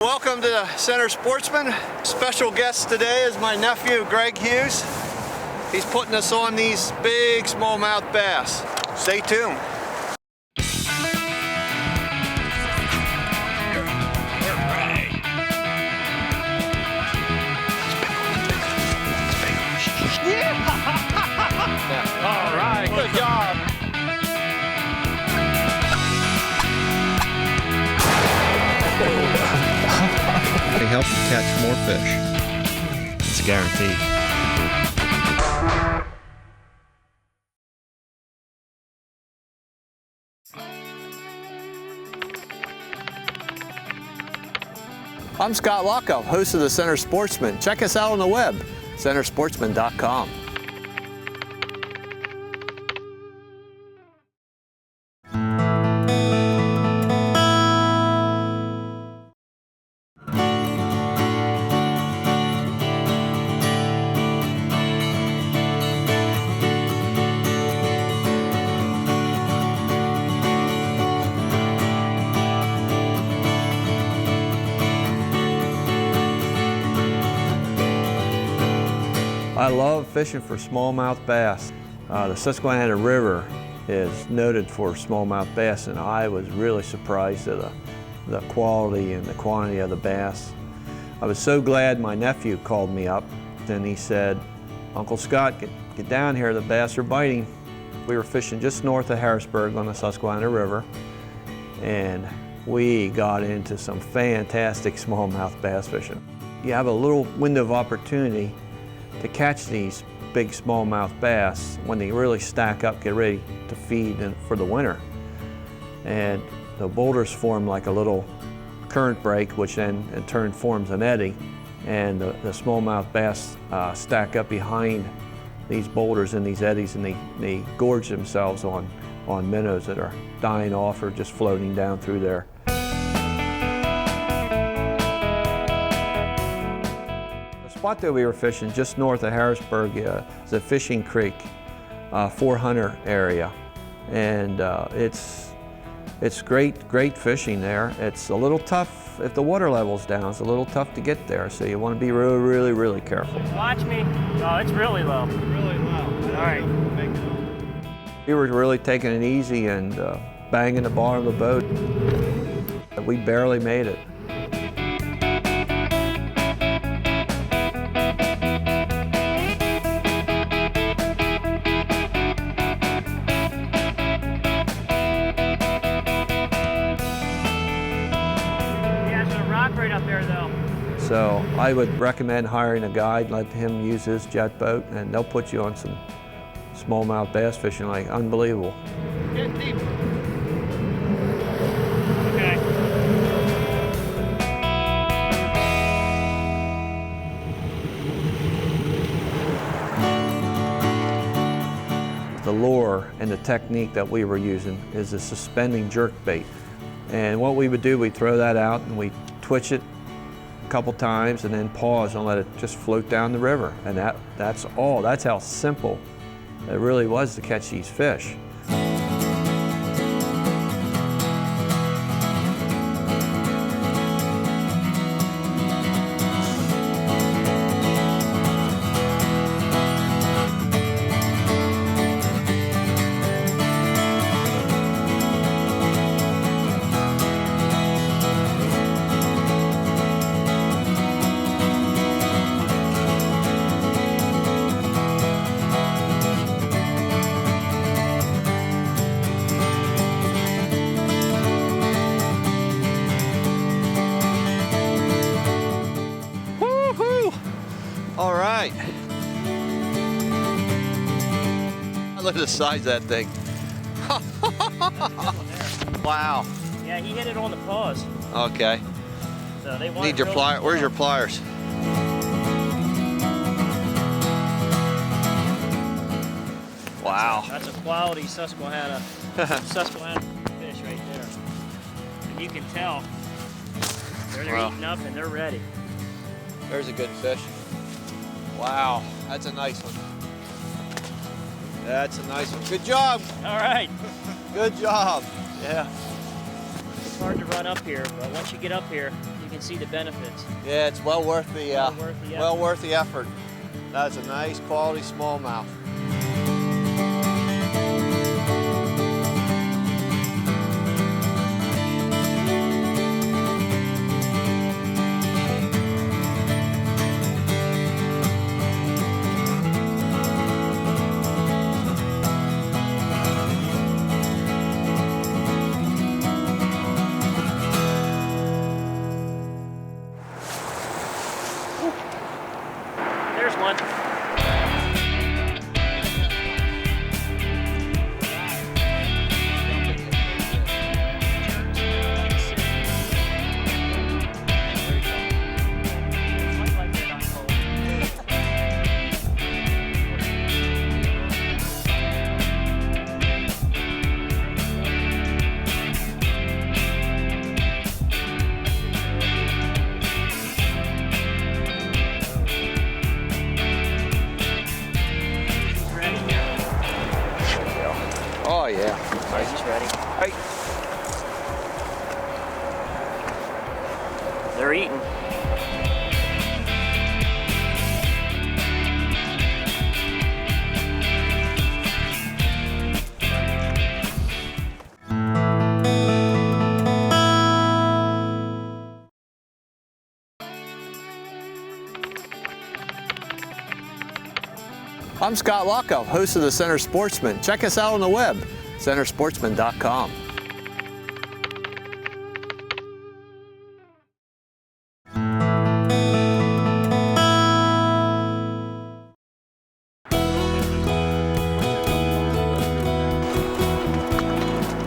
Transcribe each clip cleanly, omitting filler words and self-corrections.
Welcome to the Center Sportsman. Special guest today is my nephew, Greg Hughes. He's putting us on these big smallmouth bass. Stay tuned. All right, good job. They help you catch more fish. It's guaranteed. I'm Scott Lockoff, host of the Center Sportsman. Check us out on the web, centersportsman.com. I love fishing for smallmouth bass. The Susquehanna River is noted for smallmouth bass, and I was really surprised at the quality and the quantity of the bass. I was so glad my nephew called me up, and he said, "Uncle Scott, get down here, the bass are biting." We were fishing just north of Harrisburg on the Susquehanna River, and we got into some fantastic smallmouth bass fishing. You have a little window of opportunity to catch these big smallmouth bass when they really stack up, get ready to feed for the winter. And the boulders form like a little current break, which then in turn forms an eddy. And the smallmouth bass stack up behind these boulders and these eddies, and they gorge themselves on minnows that are dying off or just floating down through there. The spot that we were fishing just north of Harrisburg is a fishing creek, 400 area, and it's great fishing there. It's a little tough if the water level's down. It's a little tough to get there, so you want to be really careful. Watch me. Oh, it's really low. Really low. All right. We were really taking it easy and banging the bottom of the boat. We barely made it. Right up there, though. So I would recommend hiring a guide, let him use his jet boat, and they'll put you on some smallmouth bass fishing like unbelievable. Get deep. Okay. The lure and the technique that we were using is a suspending jerk bait. And what we would do, we'd throw that out and we'd twitch it a couple times and then pause and let it just float down the river. And that's all. That's how simple it really was to catch these fish. All right. Look at the size of that thing. Wow. Yeah, he hit it on the paws. Okay. So they want Need your pliers. Where's your pliers? Wow. That's a quality Susquehanna fish right there. And you can tell they're eating up and they're ready. There's a good fish. Wow, that's a nice one. That's a nice one. Good job. All right. Good job. Yeah. It's hard to run up here, but once you get up here, you can can see the benefits. Yeah, it's well worth the Well worth the effort. That's a nice quality smallmouth. There's one. Oh yeah. All right, he's ready. Hey. They're eating. I'm Scott Lockoff, host of the Center Sportsman. Check us out on the web, centersportsman.com.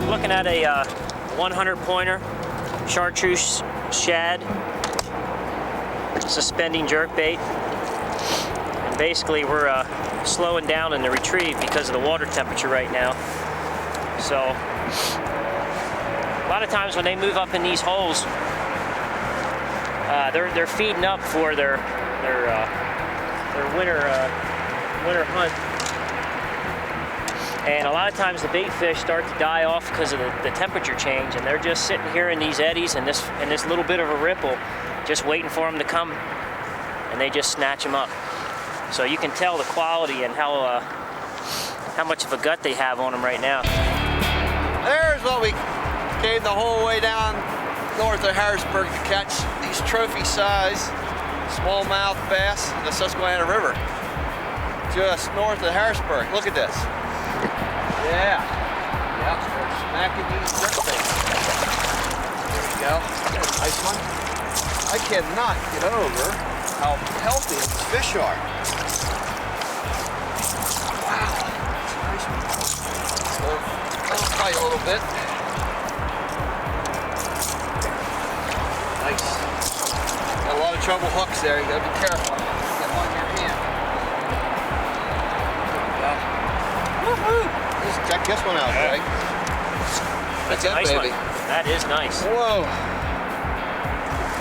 Looking at a 100 pointer chartreuse shad suspending jerkbait. And basically we're slowing down in the retrieve because of the water temperature right now. So a lot of times when they move up in these holes, they're feeding up for their winter hunt. And a lot of times the bait fish start to die off because of the temperature change, and they're just sitting here in these eddies and this little bit of a ripple, just waiting for them to come, and they just snatch them up. So you can tell the quality and how much of a gut they have on them right now. There's what we came the whole way down north of Harrisburg to catch these trophy-size smallmouth bass in the Susquehanna River, just north of Harrisburg. Look at this. Yeah. Yep, we're smacking these jerkbaits. There we go. Nice one. I cannot get over how healthy these fish are. Wow. That's a nice one. So, I'll fight a little bit. Nice. Got a lot of trouble hooks there. You gotta be careful. Get them on your hand. There we go. Woohoo! Check this one out, Greg. That's it, nice baby. One. That is nice. Whoa.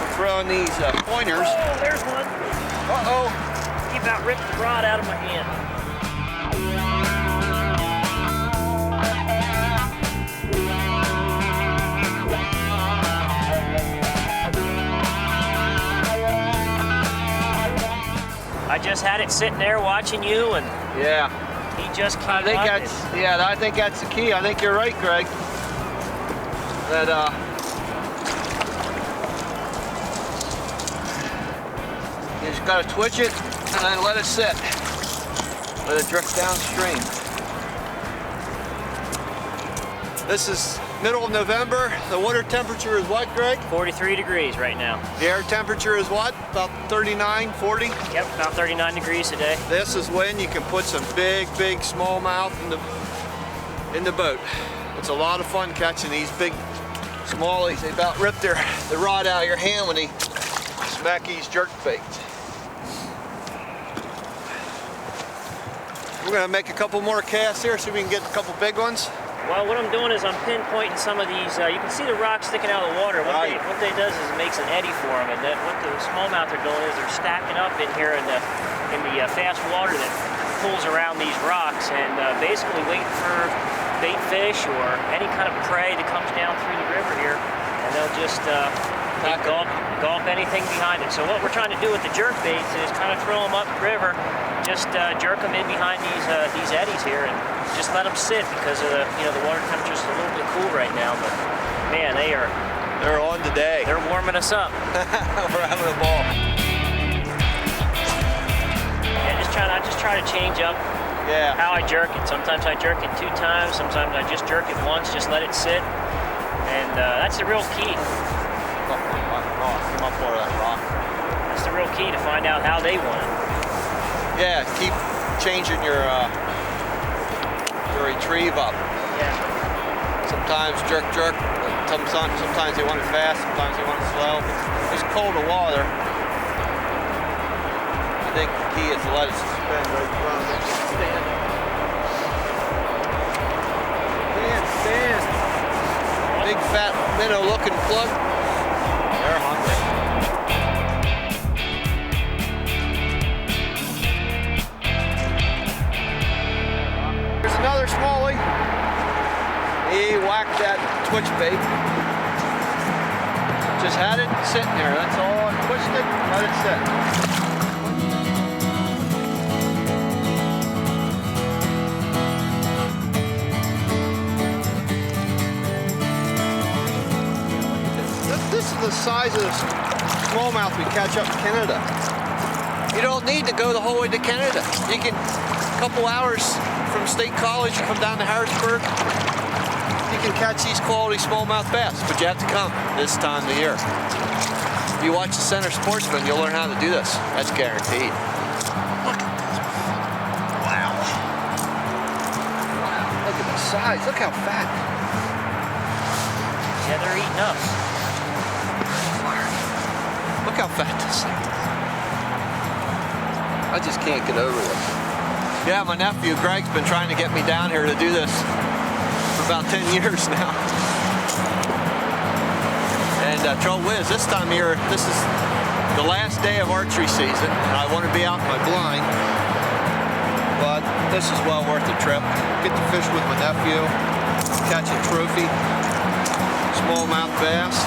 We're throwing these pointers. Oh, there's one. Uh-oh. He about ripped the rod out of my hand. I just had it sitting there watching you, and yeah, he just came I think that's the key. I think you're right, Greg. That you just gotta twitch it and then let it sit. Let it drift downstream. This is middle of November. The water temperature is what, Greg? 43 degrees right now. The air temperature is what? About 39, 40? Yep, about 39 degrees today. This is when you can put some big smallmouth in the boat. It's a lot of fun catching these big smallies. They about rip the rod out of your hand when they smack these jerkbaits. We're gonna make a couple more casts here so we can get a couple big ones. Well, what I'm doing is I'm pinpointing some of these. You can see the rocks sticking out of the water. What they does is it makes an eddy for them, and then what the smallmouth are doing is they're stacking up in here in the fast water that pulls around these rocks, and basically waiting for bait fish or any kind of prey that comes down through the river here, and they'll just gulp anything behind it. So what we're trying to do with the jerk baits is kind of throw them up river, just jerk them in behind these eddies here, and just let them sit because of the water temperature's a little bit cool right now. But man, they're on today. They're warming us up. We're having a ball. Yeah, I just try to change up how I jerk it. Sometimes I jerk it 2 times. Sometimes I just jerk it once, just let it sit. And that's the real key. Come up over that rock. That's the real key to find out how they want it. Yeah, keep changing your retrieve up. Yeah. Sometimes jerk. Sometimes you want it fast. Sometimes you want it slow. It's colder water. I think the key is to let it suspend right in front of it. Stand. Big fat minnow-looking plug. They're hungry. There's another smallie. He whacked that twitch bait. Just had it sitting there. That's all. I pushed it, let it sit. This is the size of the smallmouth we catch up in Canada. You don't need to go the whole way to Canada. You can, a couple hours from State College, you come down to Harrisburg, you can catch these quality smallmouth bass, but you have to come this time of the year. If you watch the Center Sportsman, you'll learn how to do this. That's guaranteed. Look at this. Wow. Wow, look at the size. Look how fat. Yeah, they're eating us. Look how fat this thing is. I just can't get over this. Yeah, my nephew Greg's been trying to get me down here to do this for about 10 years now. And trouble is, this time of year, this is the last day of archery season, and I want to be out in my blind. But this is well worth the trip. Get to fish with my nephew, catch a trophy, smallmouth bass.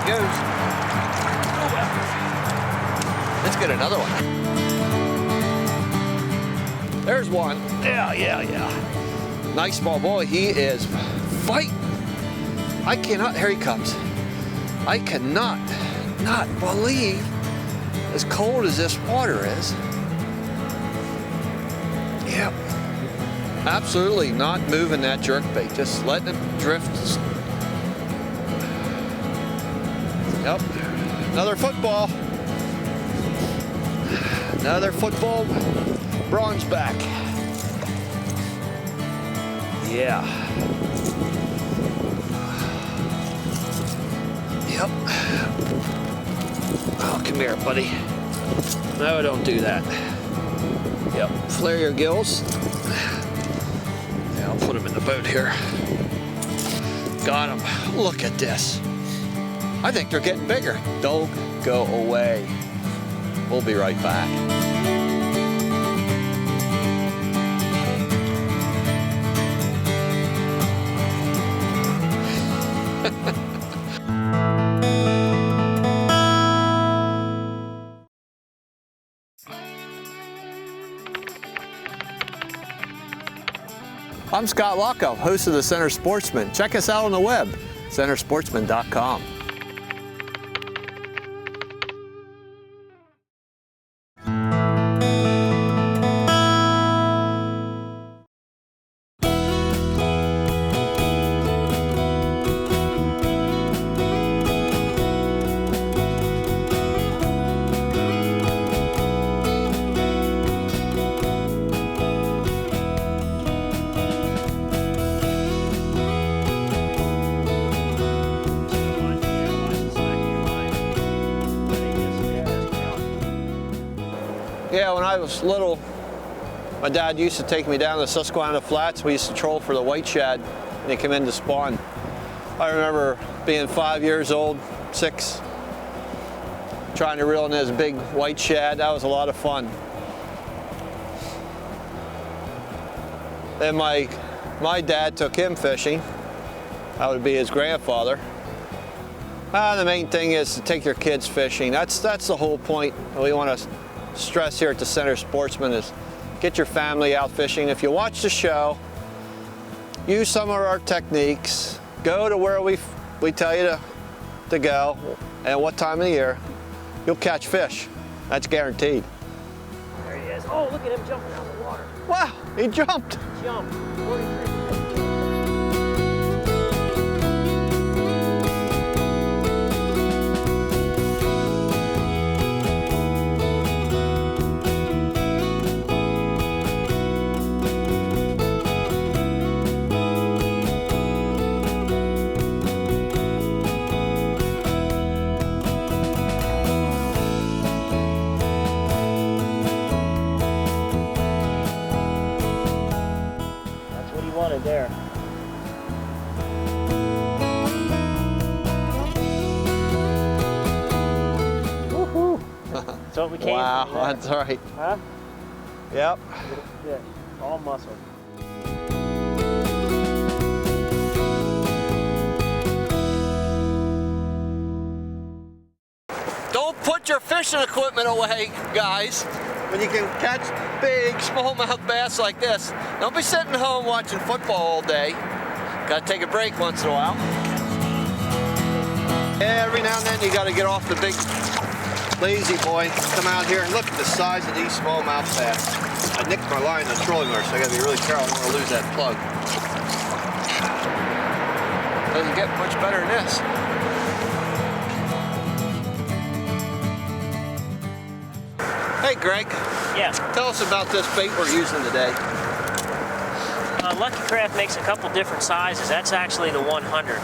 Goes. Let's get another one. There's one. Yeah. Nice small boy. He is fighting. I cannot, here he comes. I cannot not believe as cold as this water is. Yep. Absolutely not moving that jerkbait. Just letting it drift. Yep, another football. Another football bronze back. Yeah. Yep. Oh, come here, buddy. No, don't do that. Yep, flare your gills. Yeah, I'll put him in the boat here. Got him. Look at this. I think they're getting bigger. Don't go away. We'll be right back. I'm Scott Lockoff, host of the Center Sportsman. Check us out on the web, centersportsman.com. Yeah, when I was little, my dad used to take me down the Susquehanna Flats. We used to troll for the white shad, and they come in to spawn. I remember being 5 years old, 6, trying to reel in this big white shad. That was a lot of fun. Then my dad took him fishing, I would be his grandfather. The main thing is to take your kids fishing. That's the whole point we want to stress here at the Center Sportsman is get your family out fishing. If you watch the show, use some of our techniques, go to where we tell you to go and what time of the year, you'll catch fish. That's guaranteed. There he is. Oh, look at him jumping out of the water. Wow, he jumped. Jump. 43. There. Woohoo! That's what we came Wow, for. that's right. Huh? Yep. Yeah, all muscle. Don't put your fishing equipment away, guys. When you can catch big smallmouth bass like this. Don't be sitting home watching football all day. Gotta take a break once in a while. Every now and then you gotta get off the big lazy boy. Come out here and look at the size of these smallmouth bass. I nicked my line in the trolling motor, so I gotta be really careful. I don't want to lose that plug. Doesn't get much better than this. Hey Greg. Yeah. Tell us about this bait we're using today. Lucky Craft makes a couple different sizes. That's actually the 100.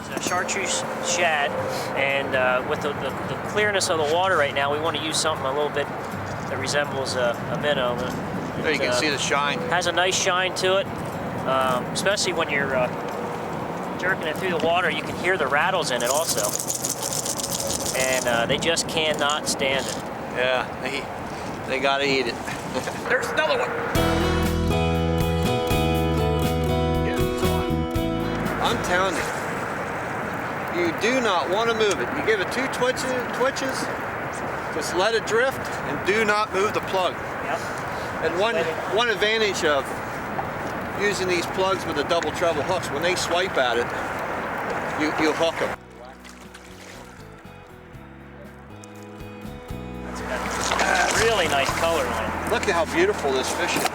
It's a chartreuse shad, and with the clearness of the water right now, we want to use something a little bit that resembles a minnow. There you can see the shine. Has a nice shine to it, especially when you're jerking it through the water. You can hear the rattles in it also, and they just cannot stand it. Yeah, they gotta eat it. There's another one. I'm telling you, you do not want to move it. You give it 2 twitches, just let it drift, and do not move the plug. Yep. And one advantage of using these plugs with the double treble hooks, when they swipe at it, you hook them. Really nice color on it. Look at how beautiful this fish is. Look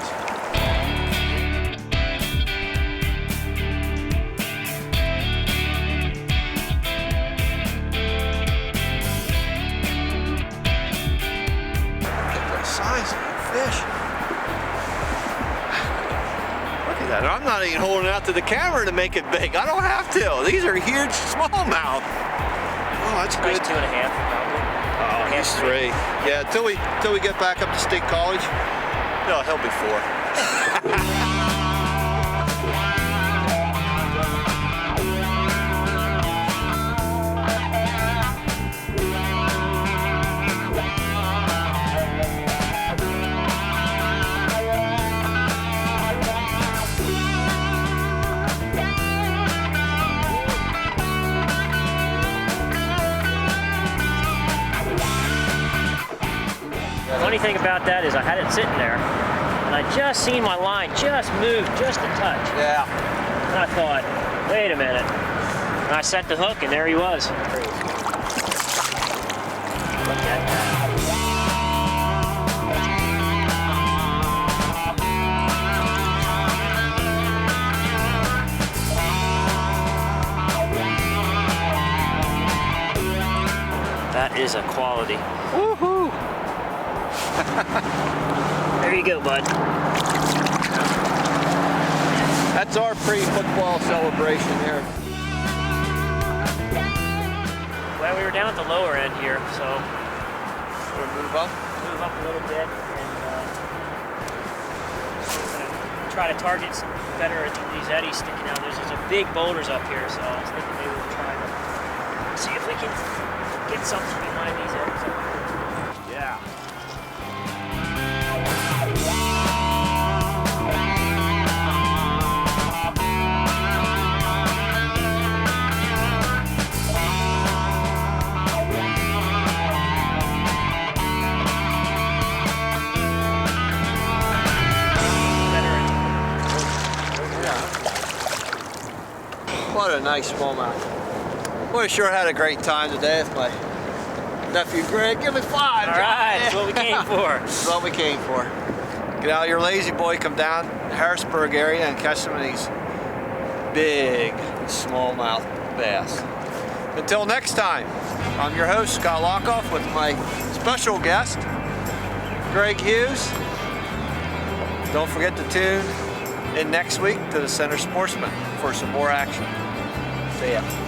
at the size of that fish. Look at that. I'm not even holding it out to the camera to make it big. I don't have to. These are huge smallmouth. Oh, that's Nice good. 2.5 probably. Oh, he's 3. Yeah, till we get back up to State College. No, he'll be 4. Funny thing about that is I had it sitting there, and I just seen my line just move just a touch. Yeah. And I thought, wait a minute. And I set the hook, and there he was. Look at that. That is a quality. Woohoo! There you go, bud. That's our pre-football celebration here. Well, we were down at the lower end here, so We'll move up. move up a little bit and try to target some better at these eddies sticking out. There's some big boulders up here, so I was thinking maybe we'll try to see if we can get something behind these eddies. Yeah. nice smallmouth. Well, we sure had a great time today with my nephew Greg. Give me 5. All right, that's what we came for. That's what we came for. Get out your lazy boy, come down the Harrisburg area and catch some of these big smallmouth bass. Until next time, I'm your host, Scott Lockoff, with my special guest, Greg Hughes. Don't forget to tune in next week to the Center Sportsman for some more action. See ya.